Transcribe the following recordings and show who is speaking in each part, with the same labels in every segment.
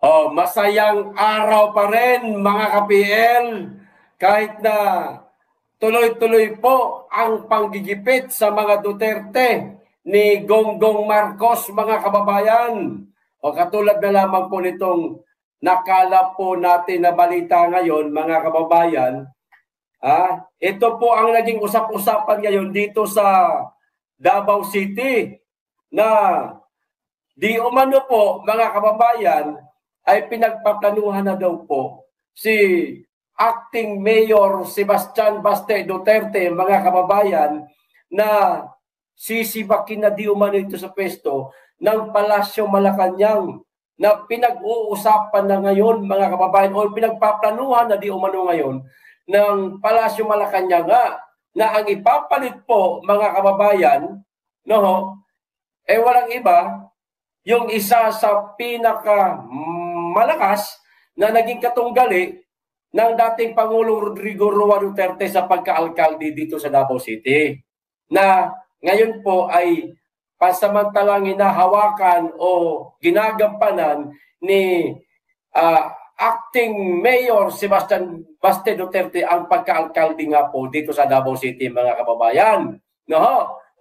Speaker 1: Oh, masayang araw pa rin mga ka-PL kahit na tuloy-tuloy po ang panggigipit sa mga Duterte ni Gonggong Marcos, mga kababayan. O katulad na lamang po nitong nakalap po natin na balita ngayon, mga kababayan. Ito po ang naging usap-usapan ngayon dito sa Davao City na di umano po, mga kababayan, ay pinagpaplanuhan na daw po si Acting Mayor Sebastian Baste Duterte, mga kababayan, na sisibakin na di umano ito sa pwesto ng Palasyo Malacanang na pinag-uusapan na ngayon, mga kababayan, o pinagpaplanuhan na di umano ngayon ng Palasyo Malacanang na ang ipapalit po, mga kababayan, walang iba, yung isa sa pinaka malakas na naging katunggali ng dating Pangulong Rodrigo Roa Duterte sa pagka-alkalde dito sa Davao City, na ngayon po ay pansamantalang hinahawakan o ginagampanan ni Acting Mayor Sebastian Baste Duterte ang pagka-alkalde nga po dito sa Davao City, mga kababayan.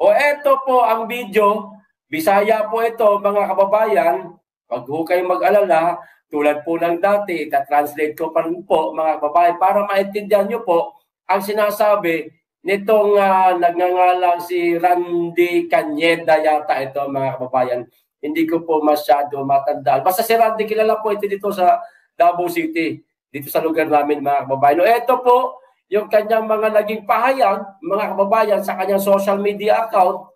Speaker 1: O eto po ang video, Bisaya po ito, mga kababayan. Huwag ho kayong mag-alala, tulad po ng dati, ita-translate ko pa rin po, mga kababayan, para maintindihan nyo po ang sinasabi nitong nagngangalang si Randy Cañeda yata ito, mga kababayan. Hindi ko po masyado matandaan. Basta si Randy, kilala po ito dito sa Davao City, dito sa lugar namin, mga kababayan. Ito po yung kanyang mga naging pahayag, mga kababayan, sa kanyang social media account.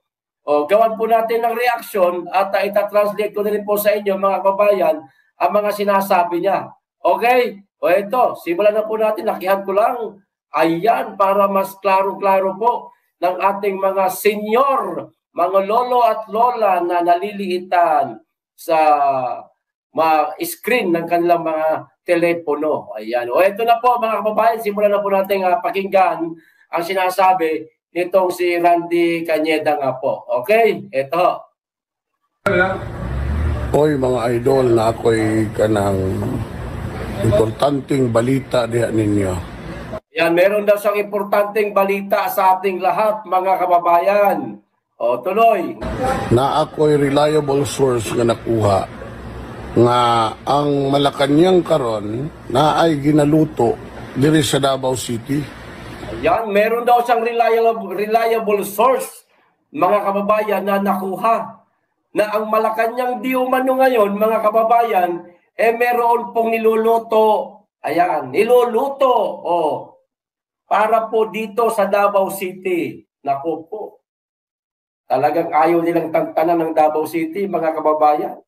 Speaker 1: Gawan po natin ng reaction at ita-translate ko na rin po sa inyo, mga kababayan, ang mga sinasabi niya. Okay? Ito, simulan na po natin. Nakihan ko lang. Ayan, para mas klaro-klaro po ng ating mga senior, mga lolo at lola na naliliitan sa screen ng kanilang mga telepono. Ayan. Ito na po, mga kababayan. Simulan na po natin pakinggan ang sinasabi nitong si Randy Cañeda nga po. Okay? Ito.
Speaker 2: Oy mga idol, na ako'y kanang importanteng balita diha ninyo.
Speaker 1: Yan, meron daw siyang importanteng balita sa ating lahat, mga kababayan. Tuloy.
Speaker 2: Na ako'y reliable source nga nakuha nga ang Malacanang karon na ay ginaluto diri sa Davao City.
Speaker 1: Yan, meron daw siyang reliable source, mga kababayan, na nakuha na ang Malacanang di umano ngayon, mga kababayan, meron pong niluluto. Ayan, niluluto. Para po dito sa Davao City. Naku po. Talagang ayaw nilang tantanan ng Davao City, mga kababayan.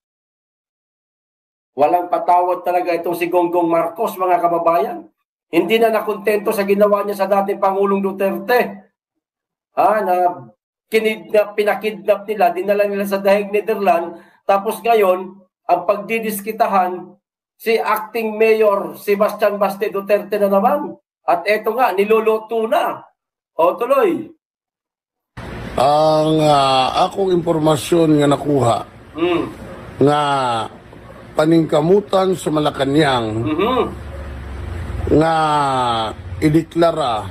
Speaker 1: Walang patawad talaga itong si Gonggong Marcos, mga kababayan. Hindi na nakontento sa ginawa niya sa dating Pangulong Duterte. Na pinakidnap nila, dinala nila sa Daig, Netherlands. Tapos ngayon, ang pagdidiskitahan, si Acting Mayor Sebastian Baste Duterte na naman. At eto nga, niluluto na. Tuloy.
Speaker 2: Ang akong impormasyon nga nakuha, nga paningkamutan sa Malacanang, nga ideklara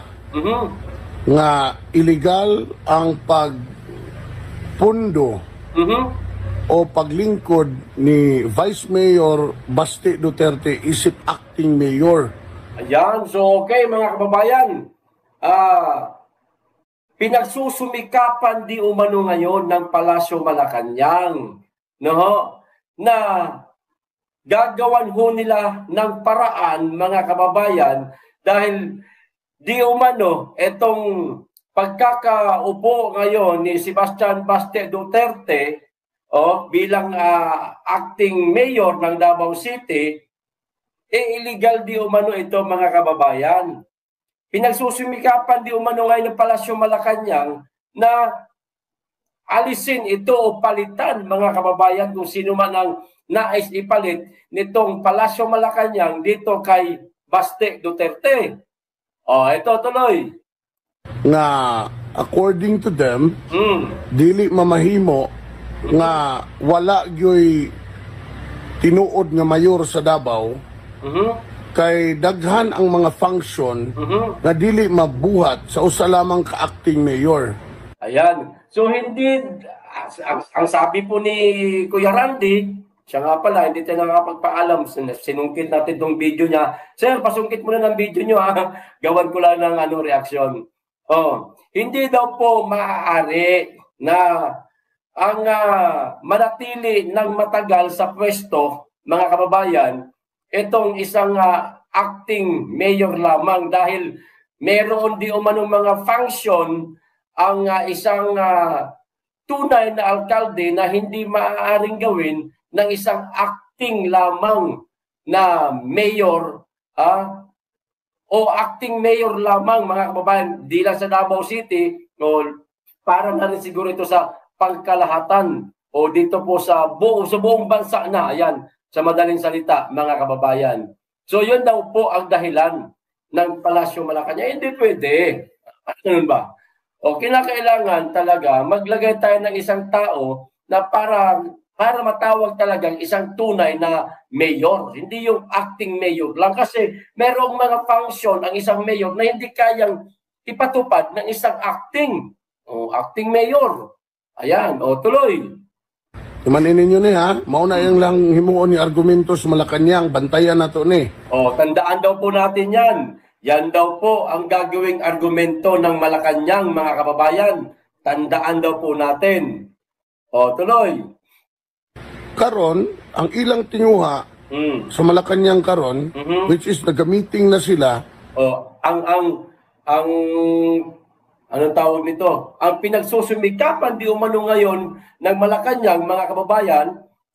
Speaker 2: nga illegal ang pagpundo o paglingkod ni Vice Mayor Baste Duterte isip acting mayor.
Speaker 1: Ayan, so okay, mga kababayan. Pinagsusumikapan di umano ngayon ng Palasyo Malacanang, na gagawan ho nila ng paraan, mga kababayan, dahil di umano itong pagkakaupo ngayon ni Sebastian Baste Duterte bilang acting mayor ng Davao City, illegal di umano ito, mga kababayan. Pinagsusumikapan di umano ngayon ng Palasyo Malacanang na alisin ito o palitan, mga kababayan, kung sino man ang nais ipalit nitong Palasyo Malacanang dito kay Baste Duterte. Ito tuloy.
Speaker 2: Nga according to them, dili mamahimo nga wala gyoy tinuod nga mayor sa Davao
Speaker 1: Mhm.
Speaker 2: kay daghan ang mga function
Speaker 1: Mhm.
Speaker 2: na dili mabuhat sa usa lamang ka-acting mayor.
Speaker 1: Ayan. So hindi, ang sabi po ni Kuya Randy, siya nga pala, hindi tayo nakapagpaalam. Sinungkit natin tong video niya. Sir, pasungkit mo na ng video niyo ha. Gawan ko lang ng reaksyon. Oh, hindi daw po maaari na ang manatili ng matagal sa pwesto, mga kababayan, itong isang acting mayor lamang dahil meron di umanong mga function ang isang tunay na alkalde na hindi maaaring gawin ng isang acting lamang na mayor o acting mayor lamang, mga kababayan, di lang sa Davao City o para na rin siguro ito sa pangkalahatan o dito po sa buong bansa na, ayan, sa madaling salita, mga kababayan. So yun daw po ang dahilan ng Palasyo Malacanang. Hindi pwede. Ano ba? O kinakailangan talaga maglagay tayo ng isang tao na para matawag talagang isang tunay na mayor. Hindi yung acting mayor lang kasi merong mga function ang isang mayor na hindi kayang ipatupad ng isang acting mayor. Ayan, tuloy.
Speaker 2: Imanin ninyo ni ha, mauna yung lang himuon ni argumento sa Malacanang, bantayan na to ni.
Speaker 1: Tandaan daw po natin yan. Yan daw po ang gagawing argumento ng Malacanang, mga kababayan. Tandaan daw po natin. Tuloy.
Speaker 2: Karon, ang ilang tinuha sa Malacanang karon, which is nagamiting na sila.
Speaker 1: Anong tawag nito? Ang pinagsusumikapan di umano ngayon ng Malacanang, mga kababayan,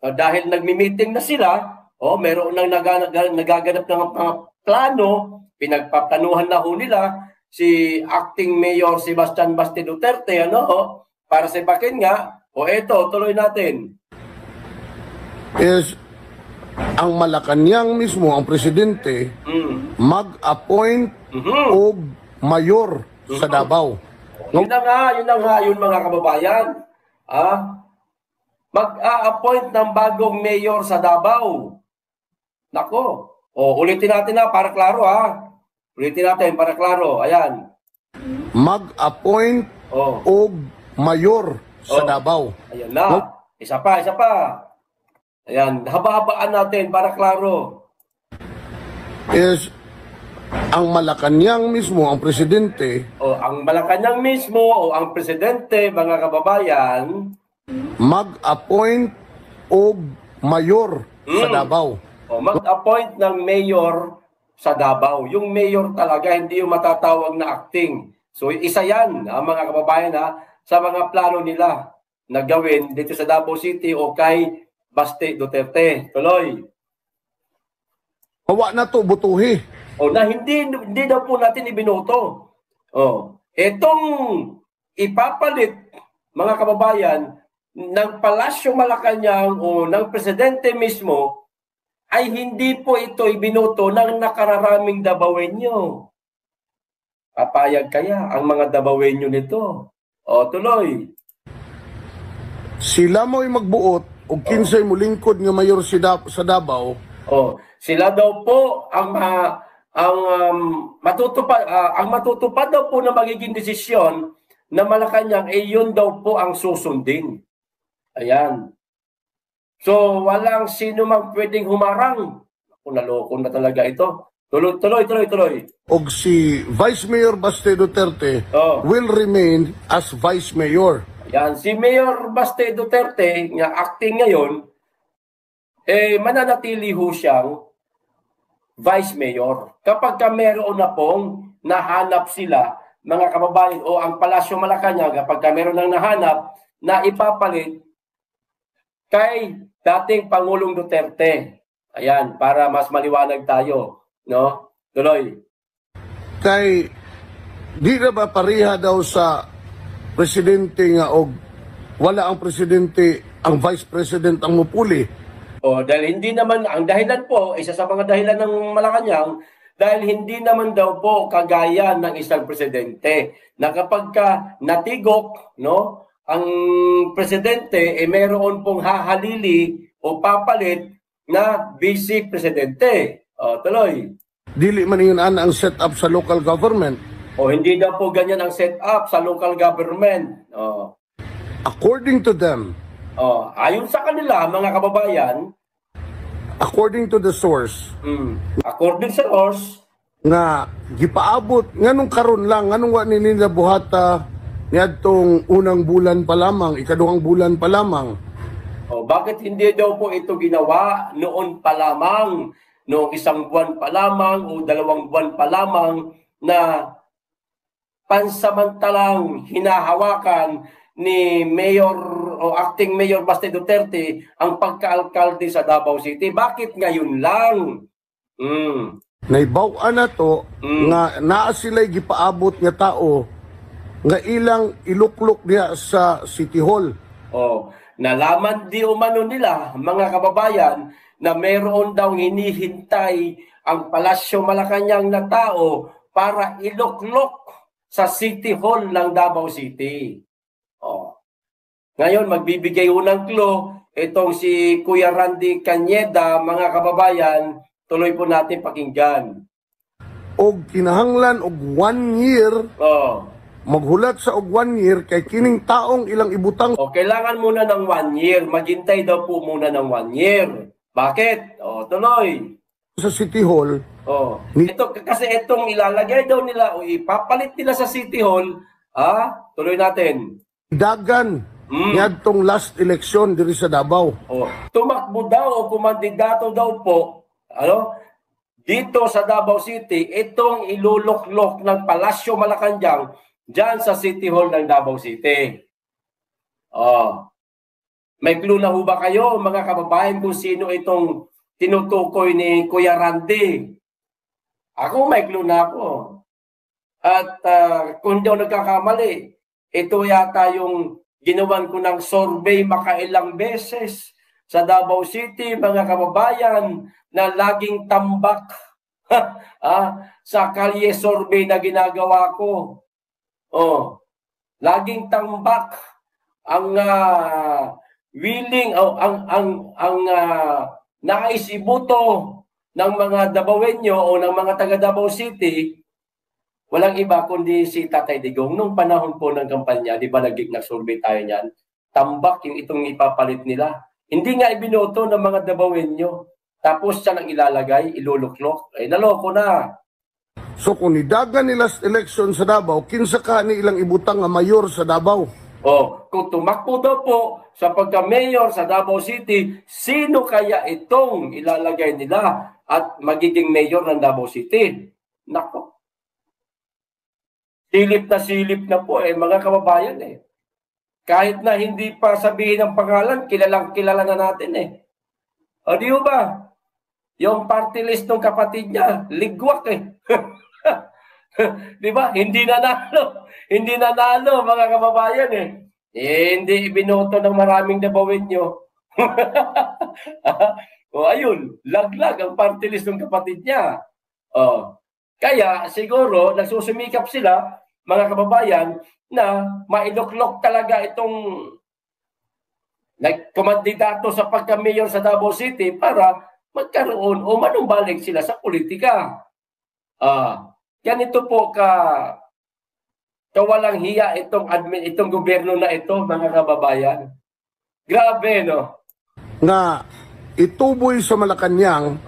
Speaker 1: dahil nagmi-meeting na sila, meron nang nagaganap ng mga plano, pinagpaplanuhan na ho nila si acting mayor Sebastian Baste Duterte, para sa pakin nga, eto, tuloy natin.
Speaker 2: Is ang Malacanang mismo, ang presidente, mag-appoint o mayor sa Davao.
Speaker 1: Yun na nga, mga kababayan. Mag-a-appoint ng bagong mayor sa Davao. Nako. Ulitin natin para klaro Ulitin natin para klaro. Ayan.
Speaker 2: Mag-appoint o mayor sa Davao.
Speaker 1: Ayan na. Isa pa. Ayan. Haba-habaan natin para klaro.
Speaker 2: Is ang Malacanang mismo, ang presidente,
Speaker 1: ang Malacanang mismo o ang presidente, mga kababayan,
Speaker 2: mag-appoint o mayor sa Davao.
Speaker 1: Mag-appoint ng mayor sa Davao. Yung mayor talaga, hindi yung matatawag na acting. So isa yan, mga kababayan, sa mga plano nila na gawin dito sa Davao City o kay Baste Duterte. Tuloy.
Speaker 2: Hawa na to, butuhi.
Speaker 1: Na hindi daw po natin ibinoto. Etong ipapalit, mga kababayan, ng Palasyo Malacanang o ng presidente mismo, ay hindi po ito ibinoto ng nakararaming Davaoenyo. Papayag kaya ang mga Davaoenyo nito? Tuloy.
Speaker 2: Sila mo'y magbuot o kinsay mo lingkod nga mayor sa Davao.
Speaker 1: Sila daw po ang matutupad daw po na magiging desisyon na Malacanang yun daw po ang susundin. Ayan. So walang sino mang pwedeng humarang. Naloko na talaga ito. Tuloy.
Speaker 2: Og si Vice Mayor Baste Duterte will remain as Vice Mayor.
Speaker 1: Yan, si Mayor Baste Duterte, nga acting ngayon, mananatili ho siyang Vice Mayor. Kapag meron na pong nahanap sila, mga kababayan, o ang Palasyo Malacanang, kapag meron nang nahanap na ipapalit kay dating Pangulong Duterte. Ayan, para mas maliwanag tayo. No? Tuloy.
Speaker 2: Kay, di na ba pariha daw sa presidente nga og wala ang presidente, ang vice president ang mupuli?
Speaker 1: Dahil hindi naman, ang dahilan po, isa sa mga dahilan ng Malacanang, dahil hindi naman daw po kagaya ng isang presidente na kapag natigok, ang presidente meron pong hahalili o papalit na Vice Presidente. Tuloy.
Speaker 2: Dili man yun ang set-up sa local government.
Speaker 1: Hindi daw po ganyan ang set-up sa local government.
Speaker 2: According to them.
Speaker 1: Ayon sa kanila, mga kababayan.
Speaker 2: According to the source.
Speaker 1: According sa source.
Speaker 2: Nga, gipaabot, nganong karon lang, nganong wa nila buhata niadtong unang bulan pa lamang, ikaduhang bulan pa lamang.
Speaker 1: Bakit hindi daw po ito ginawa noon pa lamang, noong 1 buwan pa lamang o 2 buwan pa lamang na pansamantalang hinahawakan ni Mayor o Acting Mayor Baste Duterte ang pagka-alkalde sa Davao City? Bakit ngayon lang?
Speaker 2: Naibaw-an na to nga naa sila'y gipaabot nga tao nga ilang iluklok niya sa City Hall.
Speaker 1: Nalaman di umano nila, mga kababayan, na meron daw hinihintay ang Palasyo Malacanang na tao para iluklok sa City Hall ng Davao City. Ngayon, magbibigay unang clue itong si Kuya Randy Cañeda, mga kababayan. Tuloy po natin pakinggan.
Speaker 2: Og kinahanglan og 1 year. Maghulat sa og 1 year kay kining taong ilang ibutang.
Speaker 1: Kailangan muna ng 1 year. Maghintay daw po muna ng 1 year. Bakit? Tuloy.
Speaker 2: Sa City Hall.
Speaker 1: Kasi itong ilalagay daw nila o ipapalit nila sa City Hall. Tuloy natin.
Speaker 2: Dagan. Niadtong last election diri sa Davao.
Speaker 1: Tumakbo daw o kumandidato daw po dito sa Davao City itong iluluklok ng Palasyo Malacanang dyan sa City Hall ng Davao City. May clue na ho ba kayo, mga kababayan, kung sino itong tinutukoy ni Kuya Randy? Ako may clue na ako. At kung hindi ako nagkakamali, ito yata yung ginawan ko ng survey makailang beses sa Davao City, mga kababayan, na laging tambak sa kalye survey na ginagawa ko. Laging tambak ang willing ang nais iboto ng mga Davaoenyo o ng mga taga Davao City. Walang iba kundi si Tatay Digong. Nung panahon po ng kampanya, di ba nag-survey tayo niyan? Tambak yung itong ipapalit nila. Hindi nga ibinoto ng mga Davaoenyo. Tapos siya nang ilalagay, iluluklok. Naloko na.
Speaker 2: So kung nidagan nila election sa Davao, kinsa ka ni ilang ibutang nga mayor sa Davao?
Speaker 1: Kung tumakbo daw po sa pagka-mayor sa Davao City, sino kaya itong ilalagay nila at magiging mayor ng Davao City? Nako. Silip na po mga kababayan Kahit na hindi pa sabihin ang pangalan, kilala na natin di ba? Yung party list ng kapatid niya, ligwak di ba? Hindi nanalo mga kababayan hindi binoto ng maraming Davaoenyo. Ayun, laglag ang party list ng kapatid niya. Kaya siguro nagsusumikap sila, mga kababayan, na mailuklok talaga itong nagkumandidato sa pagka-mayor sa Davao City para magkaroon o manumbalik sila sa politika. Ganito po kawalang hiya itong gobyerno na ito, mga kababayan. Grabe, no?
Speaker 2: Nga ituboy sa Malacanang.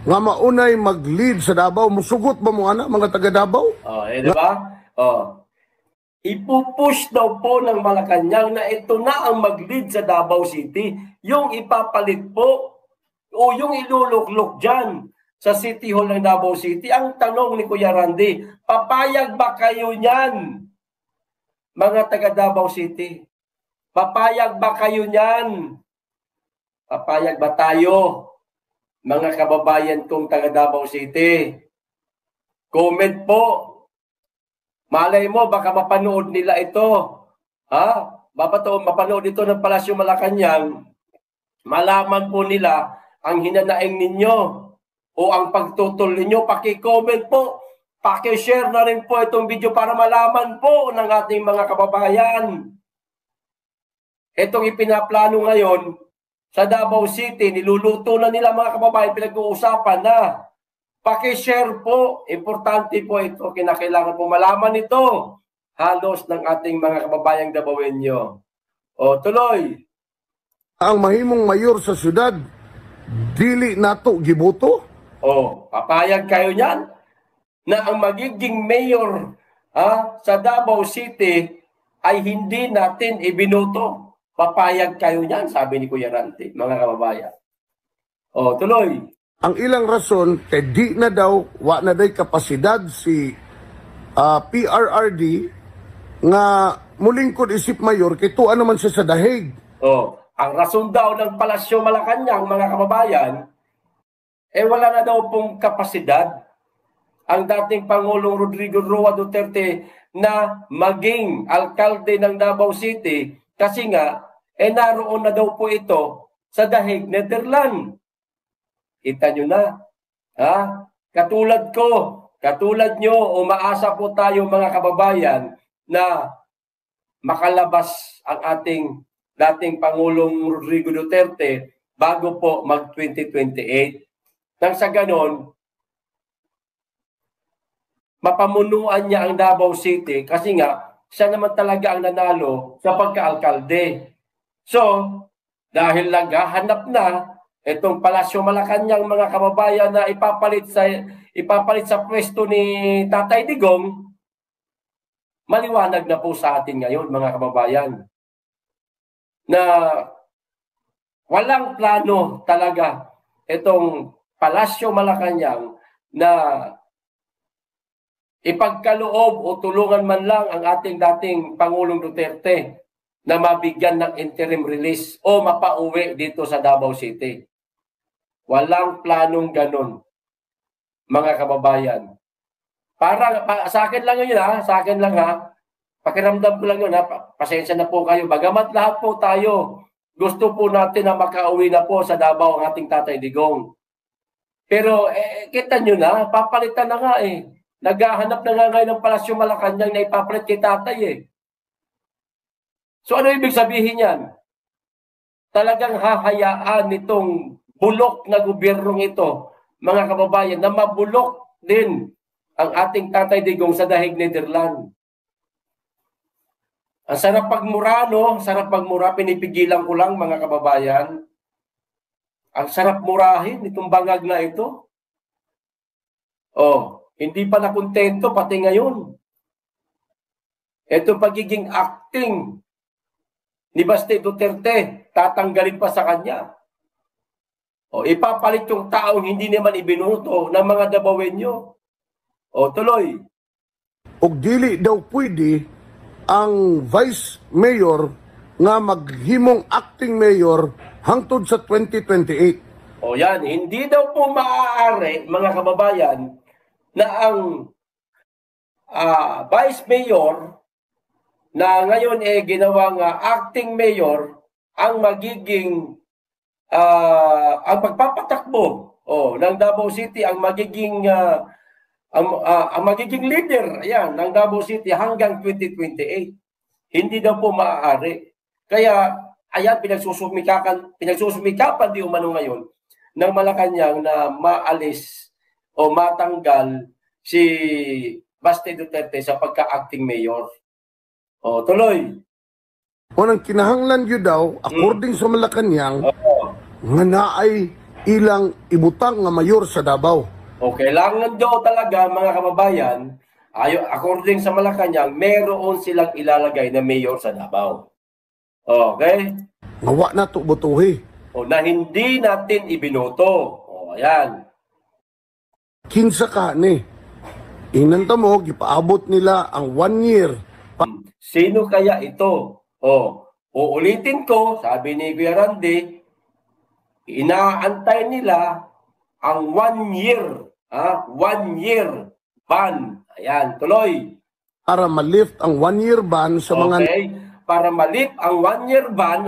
Speaker 2: Nga maunay mag-lead sa Davao, musugot ba mo mga taga Davao?
Speaker 1: Di ba? Ipupush daw po ng Malacanang na ito na ang mag-lead sa Davao City. Yung ipapalit po o yung iluluklok dyan sa City Hall ng Davao City. Ang tanong ni Kuya Randy, papayag ba kayo niyan, mga taga Davao City? Papayag ba kayo niyan? Papayag ba tayo, mga kababayan kong taga Davao City? Comment po. Malay mo, baka mapanood nila ito. Mapanood ito ng Palasyo Malacanang. Malaman po nila ang hinanaing ninyo o ang pagtutol ninyo. Paki-comment po. Paki-share na rin po itong video para malaman po ng ating mga kababayan. Itong ipinaplano ngayon sa Davao City, niluluto na nila mga kababayan, pinag-uusapan na paki-share po, importante po ito, kinakailangan po malaman ito halos ng ating mga kababayang Davaoenyo. O tuloy.
Speaker 2: Ang mahimong mayor sa syudad, dili nato giboto?
Speaker 1: O, papayag kayo niyan na ang magiging mayor sa Davao City ay hindi natin ibinoto. Papayag kayo niyan, sabi ni Kuya Ranti, mga kababayan. O, tuloy.
Speaker 2: Ang ilang rason, kay di na daw, wa na day kapasidad si PRRD nga mulingkod isip mayor, kay tuwa naman siya sa dahig.
Speaker 1: Ang rason daw ng Palasyo Malacanang, mga kababayan, wala na daw pong kapasidad ang dating Pangulong Rodrigo Roa Duterte na maging alkalde ng Davao City kasi nga, naroon na daw po ito sa dahig, Netherlands. Kita nyo na. Katulad ko, katulad nyo, umaasa po tayo mga kababayan na makalabas ang ating dating Pangulong Rodrigo Duterte bago po mag-2028. Nang sa ganon, mapamunuan niya ang Davao City kasi nga, siya naman talaga ang nanalo sa pagka-alkalde. So, dahil naghahanap na itong Palasyo Malacanang mga kababayan na ipapalit sa pwesto ni Tatay Digong, maliwanag na po sa atin ngayon mga kababayan na walang plano talaga itong Palasyo Malacanang na ipagkaloob o tulungan man lang ang ating dating Pangulong Duterte na mabigyan ng interim release o mapauwi dito sa Davao City. Walang planong ganun, mga kababayan. Sa akin lang yun sa akin lang pakiramdam ko lang yun pasensya na po kayo. Bagamat lahat po tayo, gusto po natin na makauwi na po sa Davao ang ating Tatay Digong. Pero kita nyo na, papalitan na nga Naghahanap na nga ngayon ng Palasyo Malacanang na ipapalit kay Tatay So ano ibig sabihin yan? Talagang hahayaan nitong bulok na gobyernong ito, mga kababayan, na mabulok din ang ating Tatay Digong sa dahig Netherlands. Ang sarap pagmura, no? Sarap pagmura, pinipigilan ko lang mga kababayan. Ang sarap murahin itong bangag na ito. Hindi pa nakontento pati ngayon. Ito pagiging acting ni Baste Duterte, tatanggalin pa sa kanya. Ipapalit yung taong hindi naman ibinuto ng mga Davaoenyo. Tuloy.
Speaker 2: Og dili daw pwede ang vice mayor nga maghimong acting mayor hangtod sa 2028.
Speaker 1: Yan, hindi daw po maaari, mga kababayan, na ang vice mayor na ngayon ginawang acting mayor ang magiging ang pagpapatakbo ng Davao City, ang magiging leader ng Davao City hanggang 2028. Hindi daw po maaari. Kaya ayan, pinagsusumikapan di umano ngayon ng Malacanang na maalis o matanggal si Baste Duterte sa pagka-acting mayor. Tuloy.
Speaker 2: Unang kinahanglan yun daw, according sa Malacanang, nga naay ilang ibutang nga mayor sa Davao.
Speaker 1: Kailangan daw talaga mga kababayan, according sa Malacanang, meron silang ilalagay na mayor sa Davao. Okay?
Speaker 2: Nga na to butuhi.
Speaker 1: Na hindi natin ibinoto. Ayan.
Speaker 2: Kinsa ka ni? Inanta mo, gipaabot nila ang 1 year.
Speaker 1: Sino kaya ito? Uulitin ko, sabi ni Kuya Randy, inaantay nila ang 1 year. 1 year ban. Ayan, tuloy.
Speaker 2: Para malift ang 1 year ban sa mga...
Speaker 1: Para malift ang 1 year ban,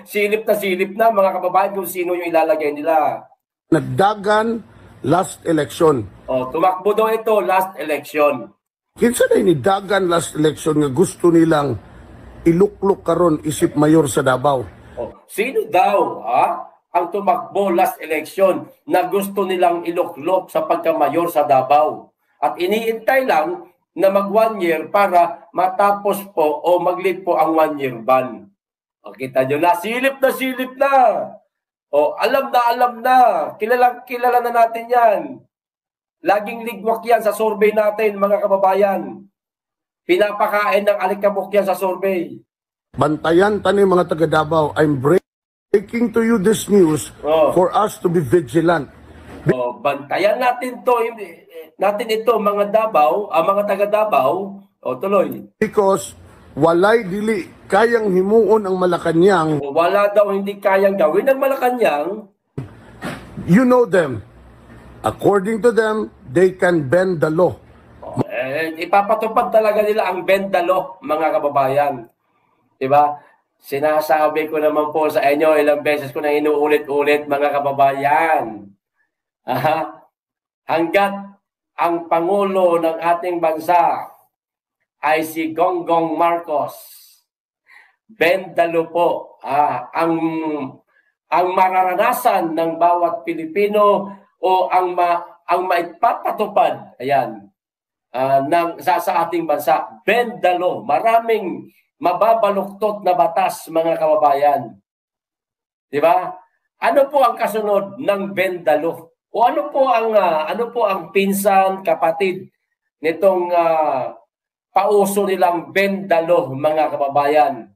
Speaker 1: silip na mga kababayan kung sino yung ilalagay nila.
Speaker 2: Nagdagan last election.
Speaker 1: Tumakbo daw ito last election.
Speaker 2: Kinsa na inidagan last election nga gusto nilang iluklok karon isip mayor sa Davao.
Speaker 1: Sino daw ang tumakbo last election na gusto nilang iluklok sa pagkamayor sa Davao? At iniintay lang na mag 1 year para matapos po o mag-lead po ang 1 year ban. Kita nyo na, silip na. Alam na. Kilala na natin yan. Laging ligwak yan sa survey natin, mga kababayan. Pinapakain ng alikabok yan sa survey.
Speaker 2: Bantayan tani mga taga Davao, I'm breaking to you this news for us to be vigilant.
Speaker 1: Bantayan natin ito mga Davao, mga taga Davao. Tuloy.
Speaker 2: Because walay dili kayang himuon ang Malacañang.
Speaker 1: Wala daw hindi kayang gawin ng Malacañang.
Speaker 2: You know them. According to them, they can bend the law.
Speaker 1: Ipapatupad talaga nila ang bend the law, mga kababayan. Diba? Sinasabi ko naman po sa inyo, ilang beses ko na inuulit-ulit, mga kababayan. Hanggat ang Pangulo ng ating bansa ay si Gonggong Marcos, bend the law po. Ang mararanasan ng bawat Pilipino o ang maipapatupad, sa ating bansa, bend the law. Maraming mababaluktot na batas, mga kababayan. Di ba? Ano po ang kasunod ng bend the law? O ano po ang pinsan, kapatid nitong pauso nilang bend the law, mga kababayan?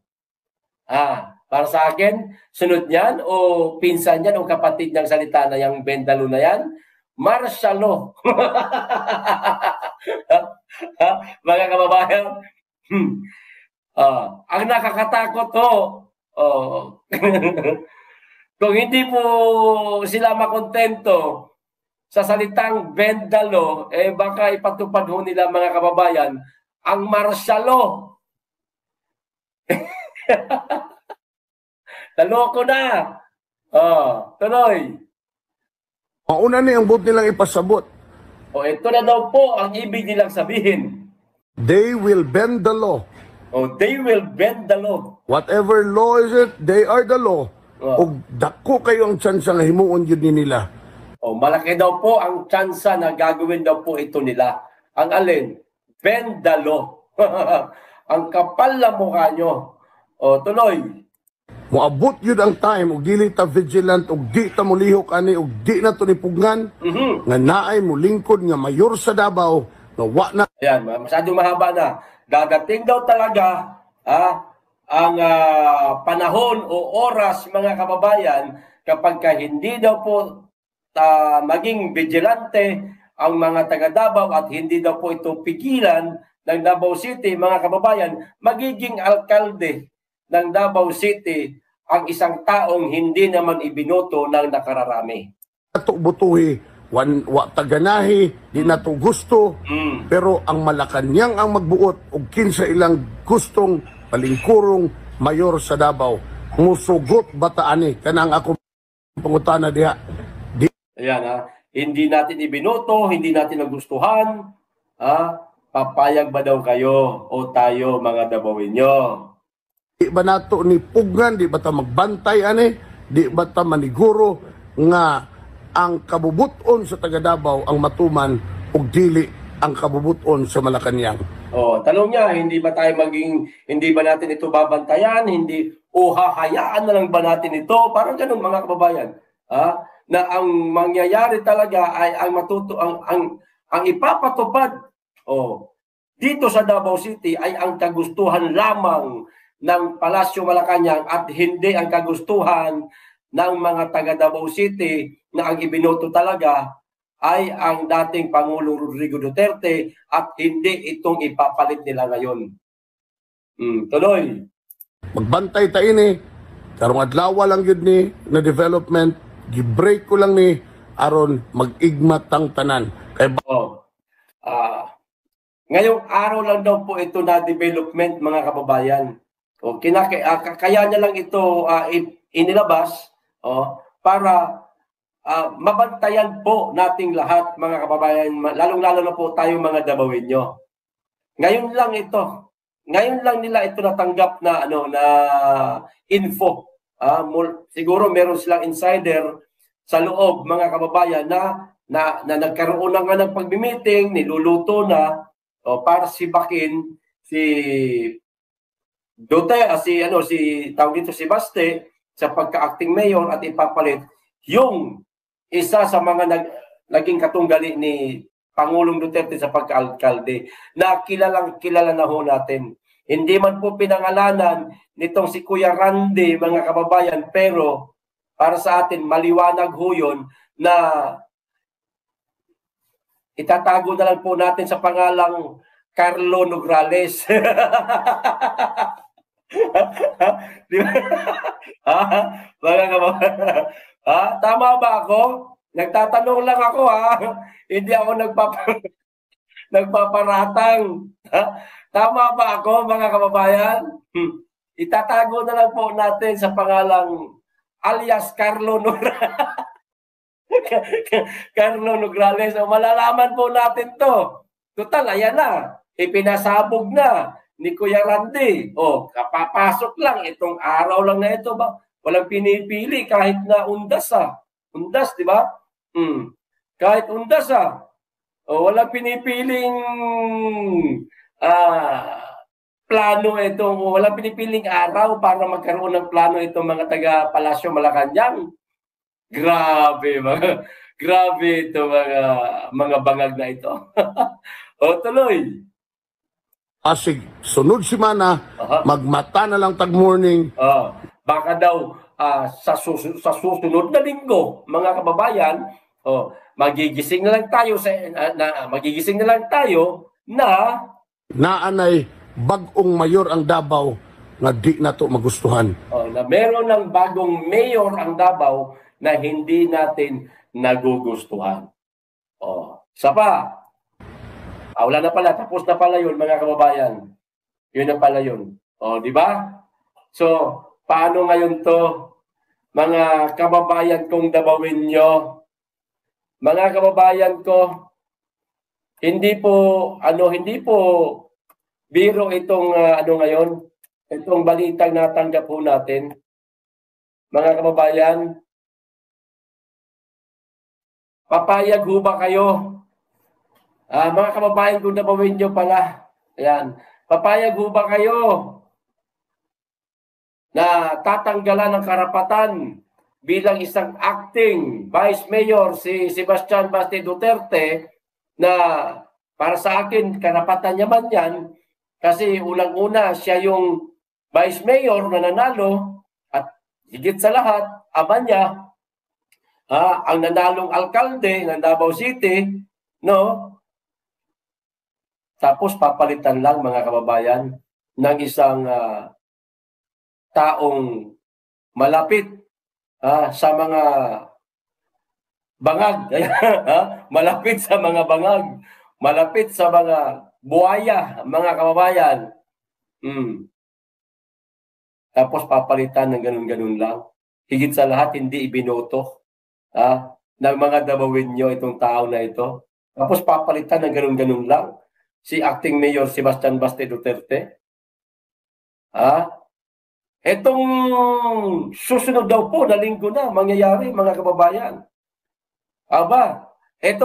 Speaker 1: Para sa akin, sunod niyan o pinsan niyan o kapatid niyang salita na yung bend the law na yan? Martial law. Mga kababayan, ang nakakatakot kung hindi po sila makontento sa salitang bend the law, baka ipatupad ho nila, mga kababayan, ang martial law. Taloko na. Tuloy.
Speaker 2: Mauna ni ang buot nilang ipasabot.
Speaker 1: Ito na daw po ang ibig nilang sabihin.
Speaker 2: They will bend the law.
Speaker 1: They will bend the law.
Speaker 2: Whatever law is it, they are the law. O dako kayo ang tsansa nga himuon yun nila.
Speaker 1: Malaki daw po ang tsansa na gagawin daw po ito nila. Ang alin? Bend the law. Ang kapal na mukha nyo. Tuloy.
Speaker 2: Moabot yun ang time, og dili ta vigilant, og di ta mulihok ani, og di na to nipugngan, nga naay mo lingkod nga mayor sa Davao, nga wa na.
Speaker 1: Ayan, masyadong mahaba na. Dadating daw talaga ang panahon o oras, mga kababayan, kapag hindi daw po maging vigilante ang mga taga Davao at hindi daw po ito pigilan ng Davao City, mga kababayan, magiging alkalde ng Davao City ang isang taong hindi naman ibinoto ng nakararami.
Speaker 2: Ato butuhi, wa taganahi, di na to gusto, pero ang Malacañang ang magbuot og kinsa ilang gustong palingkurong mayor sa Davao. Musugot bataani kanang ako pangutana diha.
Speaker 1: Ayan, hindi natin ibinoto, hindi natin nagustuhan, papayag ba daw kayo o tayo, mga Davaoenyo?
Speaker 2: Di ba nato ni pugnan, di ba ta magbantay ani, di ba ta maniguro nga ang kabubuton sa taga Davao ang matuman ug dili ang kabubuton sa Malacañang.
Speaker 1: Tanong niya, hindi ba natin ito babantayan, hahayaan na lang ba natin ito? Parang ganun, mga kababayan. Na ang mangyayari talaga ay ang ipapatupad dito sa Davao City ay ang kagustuhan lamang ng Palasyo Malacañang at hindi ang kagustuhan ng mga taga Davao City na ang ibinoto talaga ay ang dating Pangulong Rodrigo Duterte at hindi itong ipapalit nila ngayon. Tuloy.
Speaker 2: Magbantay ta ini, karong adlaw lang yun ni na development, gi-break ko lang ni aron mag-igmat ang tanan.
Speaker 1: Ngayong araw lang daw po ito na development, mga kababayan. Kaya niya lang ito inilabas para mabantayan po nating lahat, mga kababayan, lalong-lalo na po tayo, mga Davaoenyo. Ngayon lang nila ito natanggap na info siguro meron silang insider sa loob, mga kababayan, na nagkaroon na nga ng pagmi-meeting, niluluto na para sibakin si si Baste sa pagka-acting mayor at ipapalit yung isa sa mga naging katunggali ni Pangulong Duterte sa pagka-alkalde na kilala na ho natin. Hindi man po pinangalanan nitong si Kuya Randy, mga kababayan, pero para sa atin maliwanag ho yun na itatago na lang po natin sa pangalang Carlo Nograles. Di ba? Mga kababayan. Tama ba ako? Nagtatanong lang ako Hindi ako nagpaparatang. Tama ba ako, mga kababayan? Itatago na lang po natin sa pangalang alias Carlo Nograles. Carlo Nograles. Malalaman po natin to. Total, ayan na. Ipinasabog na ni Kuya Randy. Kapapasok lang. Itong araw lang na ito ba? Walang pinipili kahit na undas Undas, di ba? Kahit undas walang pinipiling plano itong, walang pinipiling araw para magkaroon ng plano itong mga taga Palasyo Malacanang. Grabe ito mga bangag na ito. Tuloy.
Speaker 2: Asig, sunod simana, magmata na lang tag-morning.
Speaker 1: Baka daw sa susunod na linggo, mga kababayan, magigising na lang tayo na
Speaker 2: naanay bagong mayor ang Davao na di na to magustuhan.
Speaker 1: Na meron ng bagong mayor ang Davao na hindi natin nagugustuhan. Isa pa. Wala na pala, tapos na pala yun, mga kababayan. Yun na pala yun. Di ba? So, paano ngayon to, mga kababayan kong Davaoenyo? Mga kababayan ko, hindi po biro itong ngayon, itong balitang natanggap po natin. Mga kababayan, papayag ho ba kayo? Mga kababayan kung Davaoenyo pala. Ayan. Papayag ho ba kayo na tatanggalan ng karapatan bilang isang acting Vice Mayor si Sebastian Baste Duterte na para sa akin karapatan niya man yan kasi unang-una siya yung Vice Mayor na nanalo at higit sa lahat, ama niya, ang nanalong alkalde ng Davao City, no? Tapos papalitan lang, mga kababayan, ng isang taong malapit sa mga bangag. Malapit sa mga bangag. Malapit sa mga buhaya, mga kababayan. Tapos papalitan ng ganun-ganun lang. Higit sa lahat, hindi ibinoto ng mga Davaoenyo itong tao na ito. Tapos papalitan ng ganun-ganun lang si Acting Mayor Sebastian Baste Duterte. Etong susunod daw po na linggo na mangyayari, mga kababayan. Ito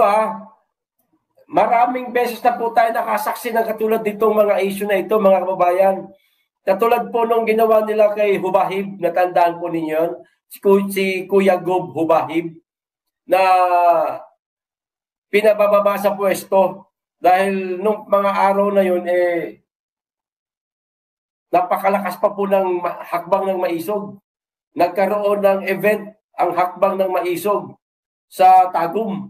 Speaker 1: maraming beses na po tayo nakasaksi ng katulad ditong mga issue na ito, mga kababayan. Katulad po nung ginawa nila kay Hubahib, natandaan po ninyo, si Kuya Gob Hubahib, na pinabababa sa pwesto dahil nung mga araw na yun, napakalakas pa po ng hakbang ng Maisog. Nagkaroon ng event ang hakbang ng Maisog sa Tagum.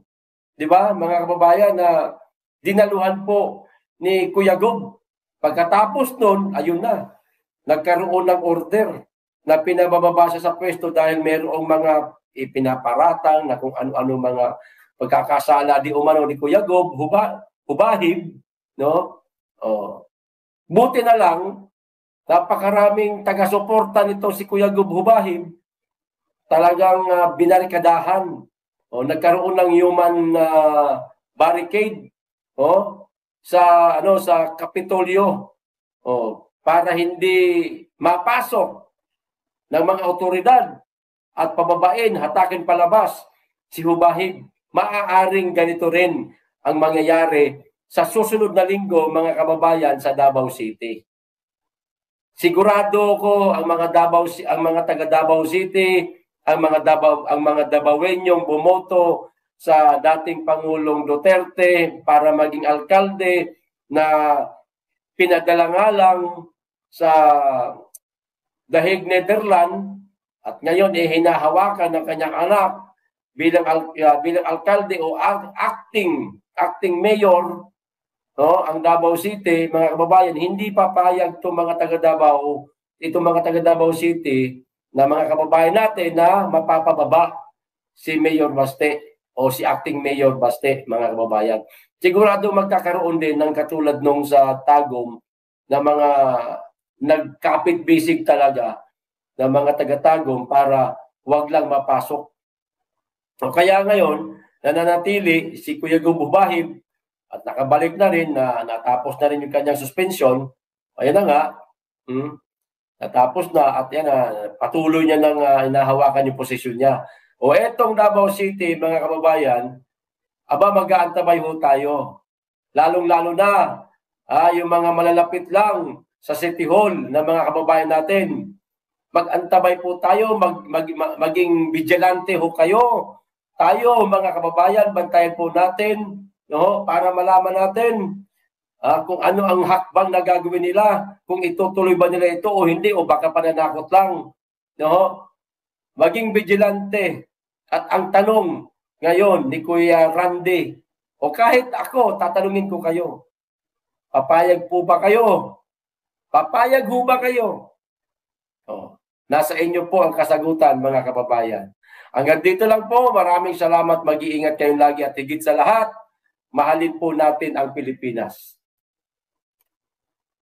Speaker 1: Di ba, mga kababayan, na dinaluhan po ni Kuya Gob. Pagkatapos nun, ayun na, nagkaroon ng order na pinabababa siya sa pwesto dahil mayroong mga ipinaparatang na kung ano-ano mga pagkakasala di umano ni Kuya Gob Hubahib, no? Buti na lang, napakaraming taga-suporta nito si Kuya Gob Hubahib, talagang binarikadahan. Nagkaroon ng human barricade sa Kapitolyo para hindi mapasok ng mga otoridad at pababain, hatakin palabas si Hubahib, maaaring ganito rin ang mangyayari sa susunod na linggo, mga kababayan, sa Davao City. Sigurado ko ang mga taga Davao City, ang mga Davaoenyong bumoto sa dating Pangulong Duterte para maging alkalde na pinadala nga lang sa Dahig, Netherlands, at ngayon hinahawakan ng kanyang anak bilang alkalde o acting mayor, no, ang Davao City. Mga kababayan, hindi papayag itong mga taga Davao City na mga kababayan natin na mapapababa si Mayor Baste o si acting Mayor Baste, mga kababayan. Sigurado magkakaroon din ng katulad nung sa Tagum na mga nagkapit-bisig talaga ng mga taga-Tagum para wag lang mapasok. So, kaya ngayon, nananatili si Kuya Gub Hubahib at nakabalik na rin, natapos na rin yung kanyang suspension. Ayan na nga, natapos na at yan, patuloy niya nang inahawakan yung posisyon niya. O etong Davao City, mga kababayan, mag-aantabay ho tayo. Lalong-lalo na yung mga malalapit lang sa City Hall na mga kababayan natin. Mag-antabay po tayo, maging vigilante ho kayo. Tayo, mga kababayan, bantayan po natin, no, para malaman natin kung ano ang hakbang na gagawin nila, kung itutuloy ba nila ito o hindi, o baka pananakot lang. No? Maging vigilante. At ang tanong ngayon ni Kuya Randy, o kahit ako, tatanungin ko kayo, papayag po ba kayo? Papayag ho ba kayo? Nasa inyo po ang kasagutan, mga kababayan. Hanggang dito lang po. Maraming salamat. Mag-iingat kayong lagi at higit sa lahat, mahalin po natin ang Pilipinas.